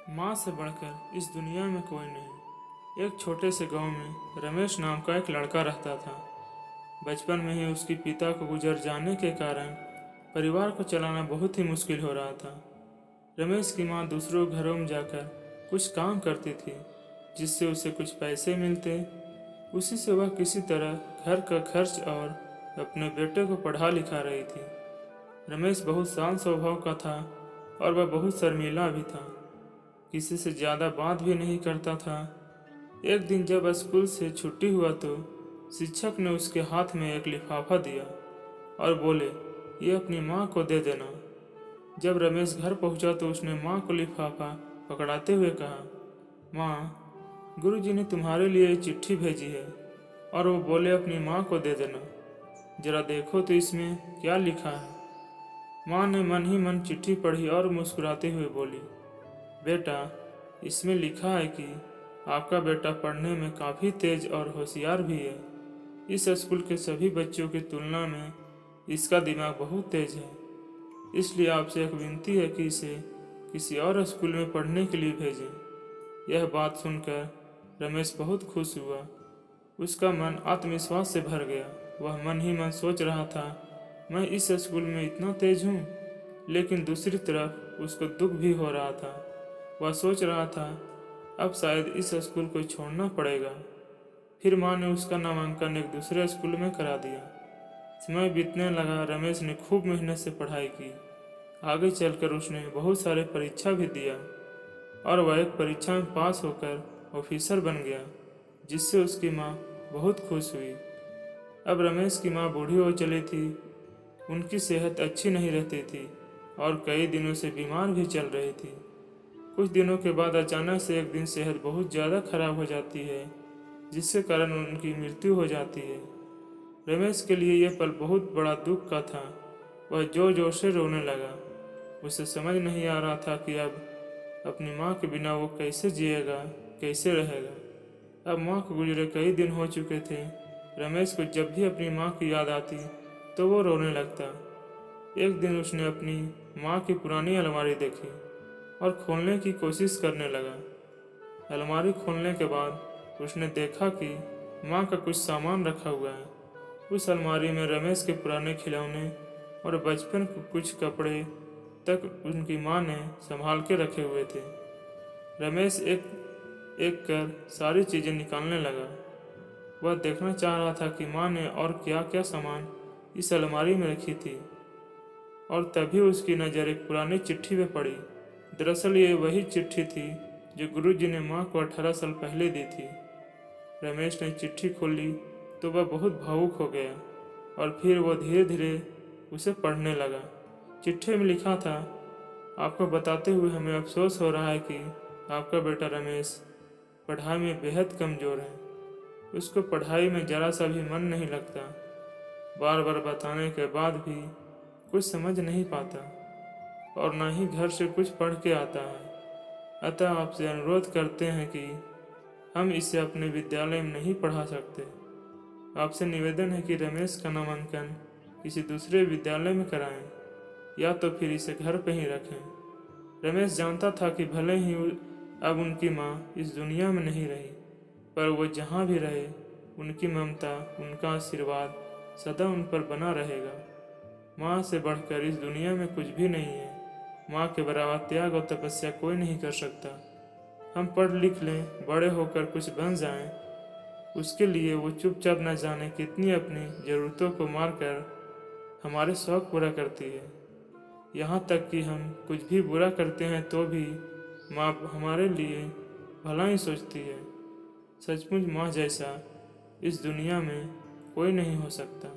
माँ से बढ़कर इस दुनिया में कोई नहीं। एक छोटे से गांव में रमेश नाम का एक लड़का रहता था। बचपन में ही उसके पिता को गुजर जाने के कारण परिवार को चलाना बहुत ही मुश्किल हो रहा था। रमेश की माँ दूसरों घरों में जाकर कुछ काम करती थी, जिससे उसे कुछ पैसे मिलते। उसी से वह किसी तरह घर का खर्च और अपने बेटे को पढ़ा लिखा रही थी। रमेश बहुत शांत स्वभाव का था और वह बहुत शर्मीला भी था। किसी से ज़्यादा बात भी नहीं करता था। एक दिन जब स्कूल से छुट्टी हुआ तो शिक्षक ने उसके हाथ में एक लिफाफा दिया और बोले, ये अपनी माँ को दे देना। जब रमेश घर पहुंचा तो उसने माँ को लिफाफा पकड़ाते हुए कहा, माँ, गुरुजी ने तुम्हारे लिए चिट्ठी भेजी है और वो बोले अपनी माँ को दे देना। जरा देखो तो इसमें क्या लिखा है। माँ ने मन ही मन चिट्ठी पढ़ी और मुस्कुराते हुए बोली, बेटा, इसमें लिखा है कि आपका बेटा पढ़ने में काफ़ी तेज और होशियार भी है। इस स्कूल के सभी बच्चों की तुलना में इसका दिमाग बहुत तेज है, इसलिए आपसे एक विनती है कि इसे किसी और स्कूल में पढ़ने के लिए भेजें। यह बात सुनकर रमेश बहुत खुश हुआ। उसका मन आत्मविश्वास से भर गया। वह मन ही मन सोच रहा था, मैं इस स्कूल में इतना तेज हूँ। लेकिन दूसरी तरफ उसको दुख भी हो रहा था। वह सोच रहा था, अब शायद इस स्कूल को छोड़ना पड़ेगा। फिर माँ ने उसका नामांकन एक दूसरे स्कूल में करा दिया। समय बीतने लगा। रमेश ने खूब मेहनत से पढ़ाई की। आगे चलकर उसने बहुत सारे परीक्षा भी दिया और वह एक परीक्षा में पास होकर ऑफिसर बन गया, जिससे उसकी माँ बहुत खुश हुई। अब रमेश की माँ बूढ़ी हो चली थी। उनकी सेहत अच्छी नहीं रहती थी और कई दिनों से बीमार भी चल रही थी। कुछ दिनों के बाद अचानक से एक दिन सेहत बहुत ज़्यादा खराब हो जाती है, जिसके कारण उनकी मृत्यु हो जाती है। रमेश के लिए यह पल बहुत बड़ा दुख का था। वह जोर जोर से रोने लगा। उसे समझ नहीं आ रहा था कि अब अपनी माँ के बिना वो कैसे जिएगा, कैसे रहेगा। अब माँ को गुजरे कई दिन हो चुके थे। रमेश को जब भी अपनी माँ की याद आती तो वो रोने लगता। एक दिन उसने अपनी माँ की पुरानी अलमारी देखी और खोलने की कोशिश करने लगा। अलमारी खोलने के बाद उसने देखा कि माँ का कुछ सामान रखा हुआ है। उस अलमारी में रमेश के पुराने खिलौने और बचपन के कुछ कपड़े तक उनकी माँ ने संभाल के रखे हुए थे। रमेश एक एक कर सारी चीज़ें निकालने लगा। वह देखना चाह रहा था कि माँ ने और क्या क्या सामान इस अलमारी में रखी थी। और तभी उसकी नज़र एक पुरानी चिट्ठी पे पड़ी। दरअसल ये वही चिट्ठी थी जो गुरुजी ने माँ को 18 साल पहले दी थी। रमेश ने चिट्ठी खोली तो वह बहुत भावुक हो गया और फिर वह धीरे धीरे उसे पढ़ने लगा। चिट्ठी में लिखा था, आपको बताते हुए हमें अफसोस हो रहा है कि आपका बेटा रमेश पढ़ाई में बेहद कमज़ोर है। उसको पढ़ाई में ज़रा सा भी मन नहीं लगता। बार बार बताने के बाद भी कुछ समझ नहीं पाता और ना ही घर से कुछ पढ़ के आता है। अतः आपसे अनुरोध करते हैं कि हम इसे अपने विद्यालय में नहीं पढ़ा सकते। आपसे निवेदन है कि रमेश का नामांकन किसी दूसरे विद्यालय में कराएं या तो फिर इसे घर पर ही रखें। रमेश जानता था कि भले ही अब उनकी माँ इस दुनिया में नहीं रही, पर वो जहाँ भी रहे उनकी ममता, उनका आशीर्वाद सदा उन पर बना रहेगा। माँ से बढ़कर इस दुनिया में कुछ भी नहीं है। माँ के बराबर त्याग और तपस्या कोई नहीं कर सकता। हम पढ़ लिख लें, बड़े होकर कुछ बन जाएं, उसके लिए वो चुपचाप न जाने कितनी अपनी ज़रूरतों को मारकर हमारे शौक़ पूरा करती है। यहाँ तक कि हम कुछ भी बुरा करते हैं तो भी माँ हमारे लिए भला ही सोचती है। सचमुच माँ जैसा इस दुनिया में कोई नहीं हो सकता।